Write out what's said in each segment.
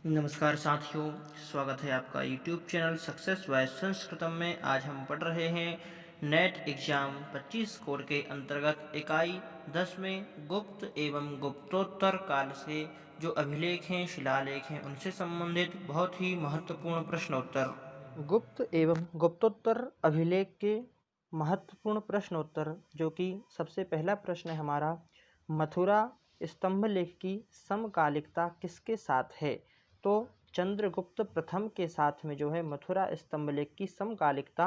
नमस्कार साथियों, स्वागत है आपका यूट्यूब चैनल सक्सेस बाय संस्कृतम में। आज हम पढ़ रहे हैं नेट एग्जाम 25 स्कोर के अंतर्गत इकाई 10 में गुप्त एवं गुप्तोत्तर काल से जो अभिलेख हैं, शिलालेख हैं, उनसे संबंधित बहुत ही महत्वपूर्ण प्रश्नोत्तर। गुप्त एवं गुप्तोत्तर अभिलेख के महत्वपूर्ण प्रश्नोत्तर, जो कि सबसे पहला प्रश्न है हमारा, मथुरा स्तंभ लेख की समकालिकता किसके साथ है? तो चंद्रगुप्त प्रथम के साथ में जो है मथुरा स्तंभ लेख की समकालिकता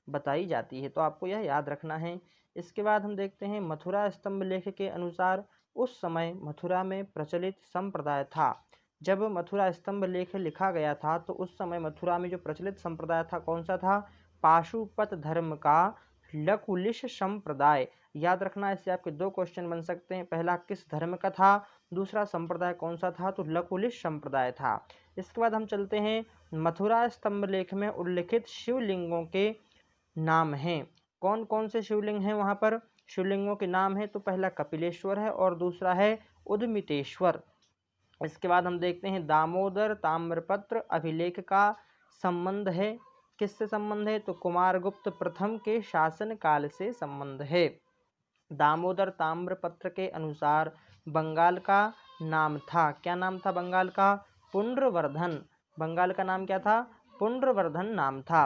बताई जाती है, तो आपको यह याद रखना है। इसके बाद हम देखते हैं मथुरा स्तंभ लेख के अनुसार उस समय मथुरा में प्रचलित संप्रदाय था। जब मथुरा स्तंभ लेख लिखा गया था तो उस समय मथुरा में जो प्रचलित संप्रदाय था कौन सा था? पाशुपत धर्म का लकुलिश संप्रदाय। याद रखना, इससे आपके दो क्वेश्चन बन सकते हैं। पहला किस धर्म का था, दूसरा संप्रदाय कौन सा था? तो लकुलिश संप्रदाय था। इसके बाद हम चलते हैं मथुरा स्तंभ लेख में उल्लिखित शिवलिंगों के नाम हैं। कौन कौन से शिवलिंग हैं वहाँ पर? शिवलिंगों के नाम हैं तो पहला कपिलेश्वर है और दूसरा है उद्मितेश्वर। इसके बाद हम देखते हैं दामोदर ताम्रपत्र अभिलेख का संबंध है। किससे संबंध है? तो कुमारगुप्त प्रथम के शासन काल से संबंध है। दामोदर ताम्रपत्र के अनुसार बंगाल का नाम था, क्या नाम था बंगाल का? पुंड्रवर्धन। बंगाल का नाम क्या था? पुंड्रवर्धन नाम था।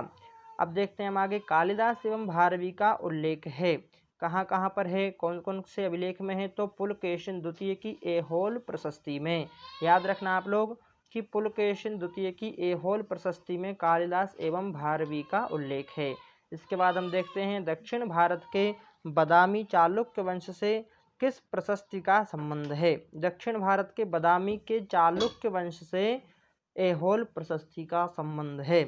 अब देखते हैं हम आगे, कालिदास एवं भारवी का उल्लेख है। कहाँ कहाँ पर है, कौन कौन से अभिलेख में है? तो पुलकेशिन द्वितीय की एहोल प्रशस्ति में। याद रखना आप लोग कि पुलकेशिन द्वितीय की एहोल प्रशस्ति में कालिदास एवं भारवी का उल्लेख है। इसके बाद हम देखते हैं दक्षिण भारत के बदामी चालुक्य वंश से किस प्रशस्ति का संबंध है? दक्षिण भारत के बदामी के चालुक्य वंश से एहोल प्रशस्ति का संबंध है।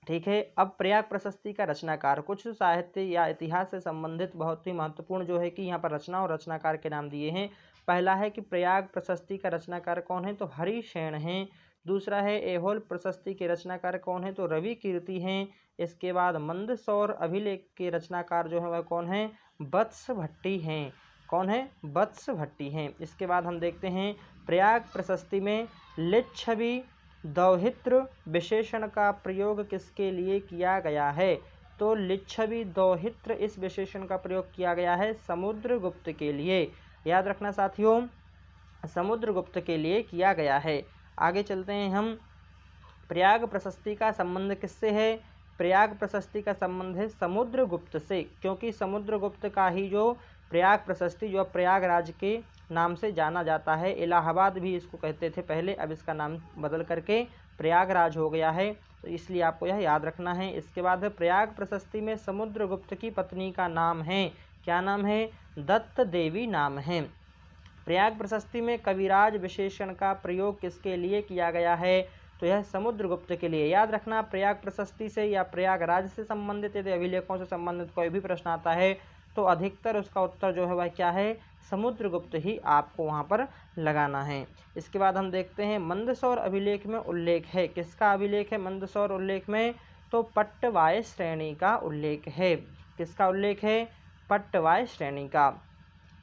ठीक है। अब प्रयाग प्रशस्ति का रचनाकार, कुछ साहित्य या इतिहास से संबंधित बहुत ही महत्वपूर्ण जो है कि यहाँ पर रचना और रचनाकार के नाम दिए हैं। पहला है कि प्रयाग प्रशस्ति का रचनाकार कौन है? तो हरिशेन हैं। दूसरा है एहोल प्रशस्ति के रचनाकार कौन है? तो रवि कीर्ति हैं। इसके बाद मंदसौर अभिलेख के रचनाकार जो है वह कौन है? वत्स भट्टी हैं। कौन है? वत्स भट्टी हैं। इसके बाद हम देखते हैं प्रयाग प्रशस्ति में लिच्छवी दौहित्र विशेषण का प्रयोग किसके लिए किया गया है? तो लिच्छवी दौहित्र इस विशेषण का प्रयोग किया गया है समुद्रगुप्त के लिए। याद रखना साथियों, समुद्रगुप्त के लिए किया गया है। आगे चलते हैं हम, प्रयाग प्रशस्ति का संबंध किससे है? प्रयाग प्रशस्ति का संबंध है समुद्रगुप्त से, क्योंकि समुद्रगुप्त का ही जो प्रयाग प्रशस्ति जो प्रयागराज के नाम से जाना जाता है, इलाहाबाद भी इसको कहते थे पहले, अब इसका नाम बदल करके प्रयागराज हो गया है, तो इसलिए आपको यह याद रखना है। इसके बाद प्रयाग प्रशस्ति में समुद्रगुप्त की पत्नी का नाम है, क्या नाम है? दत्त देवी नाम है। प्रयाग प्रशस्ति में कविराज विशेषण का प्रयोग किसके लिए किया गया है? तो यह समुद्रगुप्त के लिए। याद रखना, प्रयाग प्रशस्ति से या प्रयागराज से संबंधित यदि अभिलेखों से संबंधित कोई भी प्रश्न आता है तो अधिकतर उसका उत्तर जो है वह क्या है? समुद्रगुप्त ही आपको वहाँ पर लगाना है। इसके बाद हम देखते हैं मंदसौर अभिलेख में उल्लेख है। किसका अभिलेख है मंदसौर उल्लेख में? तो पट्टवाय श्रेणी का उल्लेख है। किसका उल्लेख है? पट्टवाय श्रेणी का।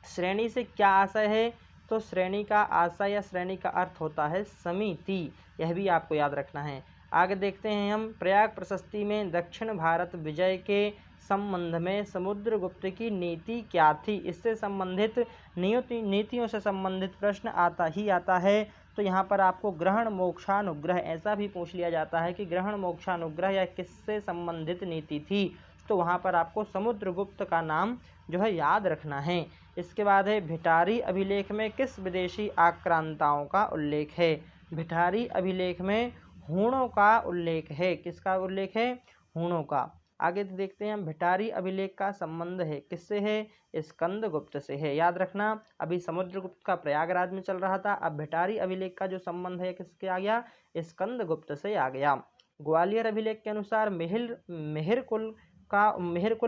श्रेणी से क्या आशय है? तो श्रेणी का आशय या श्रेणी का अर्थ होता है समिति, यह भी आपको याद रखना है। आगे देखते हैं हम, प्रयाग प्रशस्ति में दक्षिण भारत विजय के संबंध में समुद्रगुप्त की नीति क्या थी? इससे संबंधित नीतियों से संबंधित प्रश्न आता है। तो यहाँ पर आपको ग्रहण मोक्षानुग्रह ऐसा भी पूछ लिया जाता है कि ग्रहण मोक्षानुग्रह या किससे संबंधित नीति थी, तो वहाँ पर आपको समुद्रगुप्त का नाम जो है याद रखना है। इसके बाद है भिटारी अभिलेख में किस विदेशी आक्रांताओं का उल्लेख है? भिटारी अभिलेख में हूणों का उल्लेख है। किसका उल्लेख है? हूणों का। आगे देखते हैं हम, भिटारी अभिलेख का संबंध है किससे है? स्कंदगुप्त से है। याद रखना, अभी समुद्रगुप्त का प्रयागराज में चल रहा था, अब भिटारी अभिलेख का जो संबंध है किसके आ गया? स्कंदगुप्त से आ गया। ग्वालियर अभिलेख के अनुसार मेहरकुल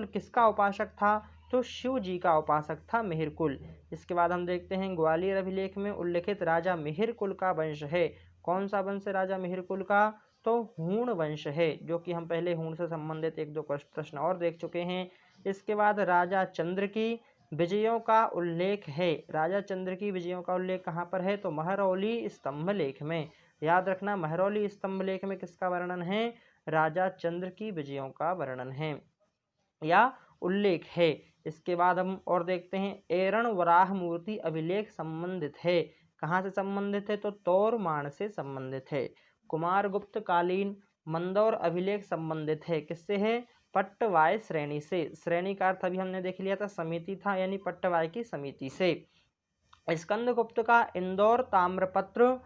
किसका उपासक था? तो शिव जी का उपासक था मेहरकुल। इसके बाद हम देखते हैं ग्वालियर अभिलेख में उल्लेखित राजा मेहरकुल का वंश है। कौन सा वंश है राजा मेहरकुल का? तो हूण वंश है, जो कि हम पहले हूण से संबंधित एक दो प्रश्न और देख चुके हैं। इसके बाद राजा चंद्र की विजयों का उल्लेख है। राजा चंद्र की विजयों का उल्लेख कहाँ पर है? तो महरौली स्तंभ लेख में। याद रखना, महरौली स्तंभ लेख में किसका वर्णन है? राजा चंद्र की विजयों का वर्णन है या उल्लेख है। इसके बाद हम और देखते हैं, एरण वराह मूर्ति अभिलेख संबंधित है। कहाँ से संबंधित है? तो तोरमाण से संबंधित है। कुमारगुप्त कालीन मंदौर अभिलेख संबंधित है। किससे है? पट्टवाय श्रेणी से। श्रेणी का अर्थ अभी हमने देख लिया था, समिति था, यानी पट्टवाय की समिति से। स्कंदगुप्त का इंदौर ताम्रपत्र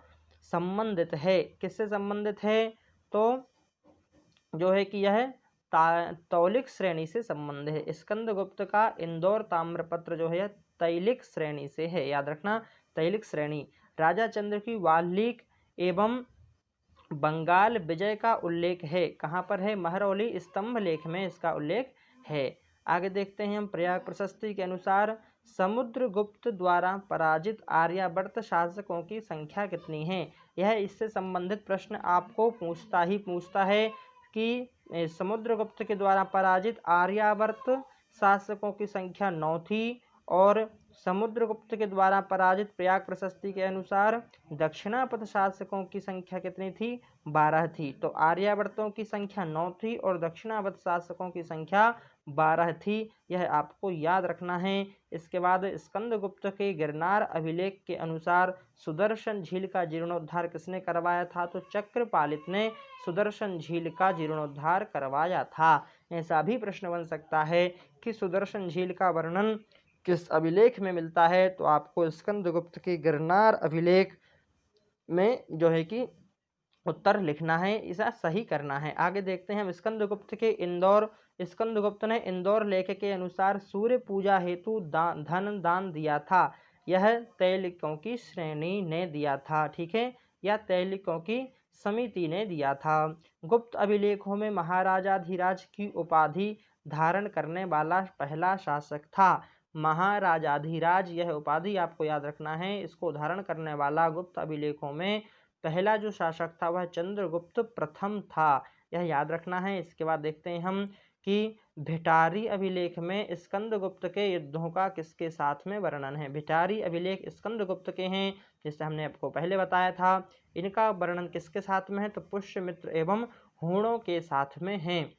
संबंधित है। किससे संबंधित है? तो जो है कि यह तौलिक श्रेणी से संबंध है। स्कंदगुप्त का इंदौर ताम्रपत्र जो है तैलिक श्रेणी से है। याद रखना, तैलिक श्रेणी। राजा चंद्र की वाल्मीक एवं बंगाल विजय का उल्लेख है। कहाँ पर है? महरौली स्तंभ लेख में इसका उल्लेख है। आगे देखते हैं हम, प्रयाग प्रशस्ति के अनुसार समुद्रगुप्त द्वारा पराजित आर्यावर्त शासकों की संख्या कितनी है? यह इससे संबंधित प्रश्न आपको पूछता है कि समुद्रगुप्त के द्वारा पराजित आर्यावर्त शासकों की संख्या 9 थी और समुद्रगुप्त के द्वारा पराजित प्रयाग प्रशस्ति के अनुसार दक्षिणापथ शासकों की संख्या कितनी थी? 12 थी। तो आर्यावर्तों की संख्या 9 थी और दक्षिणापथ शासकों की संख्या 12 थी। यह आपको याद रखना है। इसके बाद स्कंदगुप्त के गिरनार अभिलेख के अनुसार सुदर्शन झील का जीर्णोद्धार किसने करवाया था? तो चक्रपालित ने सुदर्शन झील का जीर्णोद्धार करवाया था। ऐसा भी प्रश्न बन सकता है कि सुदर्शन झील का वर्णन किस अभिलेख में मिलता है? तो आपको स्कंदगुप्त के गिरनार अभिलेख में जो है कि उत्तर लिखना है, इसे सही करना है। आगे देखते हैं हम, स्कंदगुप्त ने इंदौर लेख के अनुसार सूर्य पूजा हेतु धन दान दिया था। यह तैलिकों की श्रेणी ने दिया था, ठीक है, या तैलिकों की समिति ने दिया था। गुप्त अभिलेखों में महाराजाधिराज की उपाधि धारण करने वाला पहला शासक था। महाराजाधिराज, यह उपाधि आपको याद रखना है। इसको धारण करने वाला गुप्त अभिलेखों में पहला जो शासक था वह चंद्रगुप्त प्रथम था। यह याद रखना है। इसके बाद देखते हैं हम कि भिटारी अभिलेख में स्कंदगुप्त के युद्धों का किसके साथ में वर्णन है? भिटारी अभिलेख स्कंदगुप्त के हैं, जिससे हमने आपको पहले बताया था। इनका वर्णन किसके साथ में है? तो पुष्यमित्र एवं हूणों के साथ में है।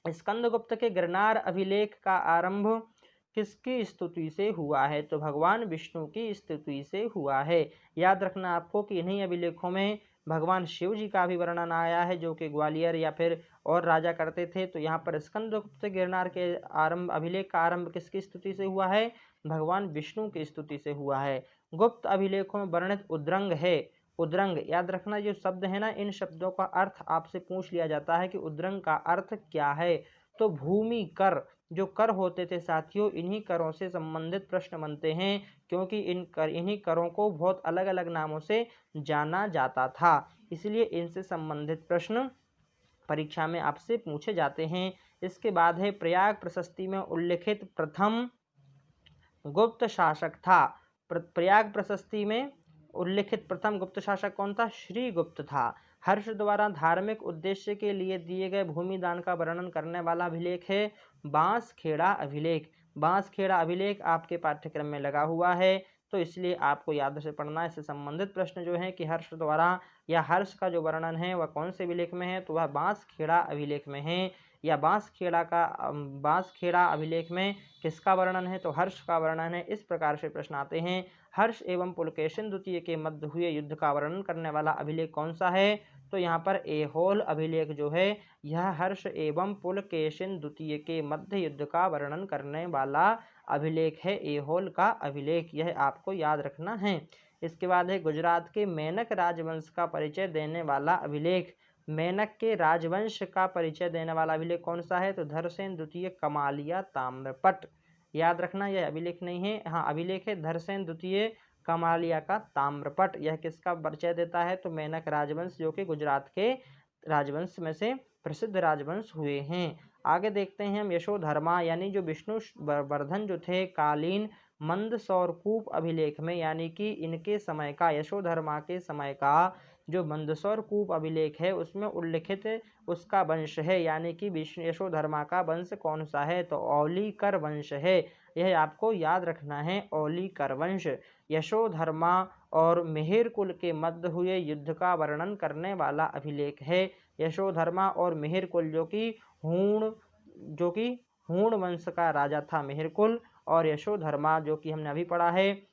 स्कंदगुप्त के गिरनार अभिलेख का आरंभ किसकी स्तुति से हुआ है? तो भगवान विष्णु की स्तुति से हुआ है। याद रखना आपको कि इन्हीं अभिलेखों में भगवान शिव जी का भी वर्णन आया है, जो कि ग्वालियर या फिर और राजा करते थे। तो यहाँ पर स्कंदगुप्त गिरनार के अभिलेख का आरंभ किसकी स्तुति से हुआ है? भगवान विष्णु की स्तुति से हुआ है। गुप्त अभिलेखों में वर्णित उद्रंग है। उद्रंग, याद रखना, जो शब्द है ना, इन शब्दों का अर्थ आपसे पूछ लिया जाता है कि उद्रंग का अर्थ क्या है। तो भूमि कर, जो कर होते थे साथियों, इन्हीं करों से संबंधित प्रश्न बनते हैं, क्योंकि इन्हीं करों को बहुत अलग अलग नामों से जाना जाता था, इसलिए इनसे संबंधित प्रश्न परीक्षा में आपसे पूछे जाते हैं। इसके बाद है, प्रयाग प्रशस्ति में उल्लिखित प्रथम गुप्त शासक था। प्रयाग प्रशस्ति में उल्लिखित प्रथम गुप्त शासक कौन था? श्रीगुप्त था। हर्ष द्वारा धार्मिक उद्देश्य के लिए दिए गए भूमि दान का वर्णन करने वाला अभिलेख है बांसखेड़ा अभिलेख। बांसखेड़ा अभिलेख आपके पाठ्यक्रम में लगा हुआ है, तो इसलिए आपको याद से पढ़ना है। इससे संबंधित प्रश्न जो है कि हर्ष द्वारा या हर्ष का जो वर्णन है वह कौन से अभिलेख में है? तो वह बांसखेड़ा अभिलेख में है। या बांसखेड़ा अभिलेख में किसका वर्णन है? तो हर्ष का वर्णन है। इस प्रकार से प्रश्न आते हैं। हर्ष एवं पुलकेशिन द्वितीय के मध्य हुए युद्ध का वर्णन करने वाला अभिलेख कौन सा है? तो यहाँ पर ऐहोल अभिलेख जो है, यह हर्ष एवं पुलकेशिन द्वितीय के मध्य युद्ध का वर्णन करने वाला अभिलेख है, ऐहोल का अभिलेख। यह आपको याद रखना है। इसके बाद है, गुजरात के मेनक राजवंश का परिचय देने वाला अभिलेख। मेनक के राजवंश का परिचय देने वाला अभिलेख कौन सा है? तो धरसेन द्वितीय कमालिया ताम्रपट। याद रखना, यह अभिलेख नहीं है, हाँ अभिलेख है धरसेन द्वितीय कमालिया का ताम्रपट। यह किसका परिचय देता है? तो मेनक राजवंश, जो कि गुजरात के राजवंश में से प्रसिद्ध राजवंश हुए हैं। आगे देखते हैं हम, यशोधर्मा यानी जो विष्णु वर्धन जो थे कालीन मंदसौरकूप अभिलेख में, यानी कि इनके समय का, यशोधर्मा के समय का जो मंदसौर कूप अभिलेख है उसमें उल्लिखित उसका वंश है, यानी कि विष्णु यशोधर्मा का वंश कौन सा है, तो औलीकर वंश है। यह आपको याद रखना है, औलीकर वंश। यशोधर्मा और मिहिर कुल के मध्य हुए युद्ध का वर्णन करने वाला अभिलेख है। यशोधर्मा और मिहिर कुल जो कि हूण वंश का राजा था मिहिर कुल, और यशोधर्मा जो कि हमने अभी पढ़ा है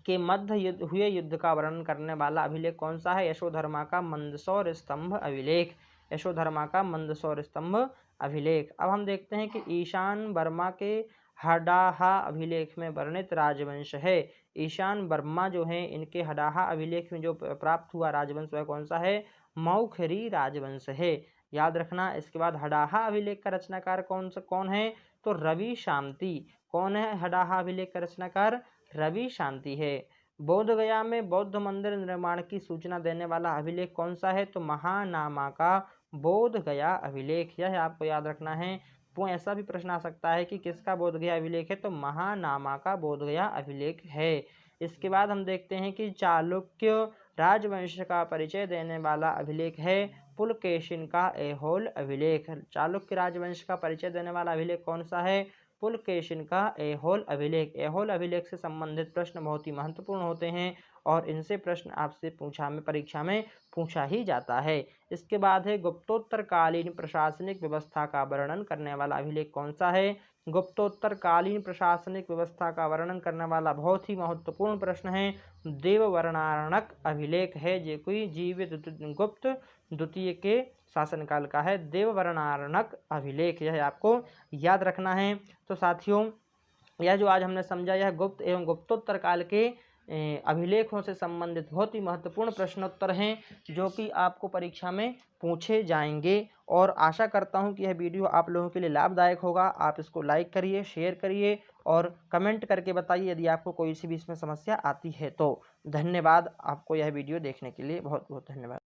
के मध्य हुए युद्ध का वर्णन करने वाला अभिलेख कौन सा है, यशोधर्मा का मंदसौर स्तंभ अभिलेख। यशोधर्मा का मंदसौर स्तंभ अभिलेख। अब हम देखते हैं कि ईशान वर्मा के हडाहा अभिलेख में वर्णित राजवंश है। ईशान वर्मा जो है इनके हडाहा अभिलेख में जो प्राप्त हुआ राजवंश वह कौन सा है, मौखरी राजवंश है, याद रखना। इसके बाद हडाहा अभिलेख का रचनाकार कौन है, तो रवि शांति। कौन है हडाहा अभिलेख का रचनाकार, रवि शांति है। बोध गया में बौद्ध मंदिर निर्माण की सूचना देने वाला अभिलेख कौन सा है, तो महानामा का बोध गया अभिलेख। यह आपको याद रखना है। वो ऐसा भी प्रश्न आ सकता है कि किसका बोध गया अभिलेख है, तो महानामा का बोध गया अभिलेख है। इसके बाद हम देखते हैं कि चालुक्य राजवंश का परिचय देने वाला अभिलेख है पुलकेशिन का ऐहोल अभिलेख। चालुक्य राजवंश का परिचय देने वाला अभिलेख कौन सा है, पुलकेशिन का ऐहोल अभिलेख। ऐहोल अभिलेख से संबंधित प्रश्न बहुत ही महत्वपूर्ण होते हैं और इनसे प्रश्न आपसे परीक्षा में पूछा ही जाता है। इसके बाद है गुप्तोत्तरकालीन प्रशासनिक व्यवस्था का वर्णन करने वाला अभिलेख कौन सा है। गुप्तोत्तरकालीन प्रशासनिक व्यवस्था का वर्णन करने वाला बहुत ही महत्वपूर्ण प्रश्न है देववर्णारण्यक अभिलेख है, जो कोई जीवित गुप्त द्वितीय के शासनकाल का है, देववर्णारण्यक अभिलेख। यह आपको याद रखना है। तो साथियों, यह जो आज हमने समझा यह गुप्त एवं गुप्तोत्तर काल के अभिलेखों से संबंधित बहुत ही महत्वपूर्ण प्रश्नोत्तर हैं जो कि आपको परीक्षा में पूछे जाएंगे। और आशा करता हूं कि यह वीडियो आप लोगों के लिए लाभदायक होगा। आप इसको लाइक करिए, शेयर करिए और कमेंट करके बताइए यदि आपको कोई सी भी इसमें समस्या आती है तो। धन्यवाद। आपको यह वीडियो देखने के लिए बहुत बहुत धन्यवाद।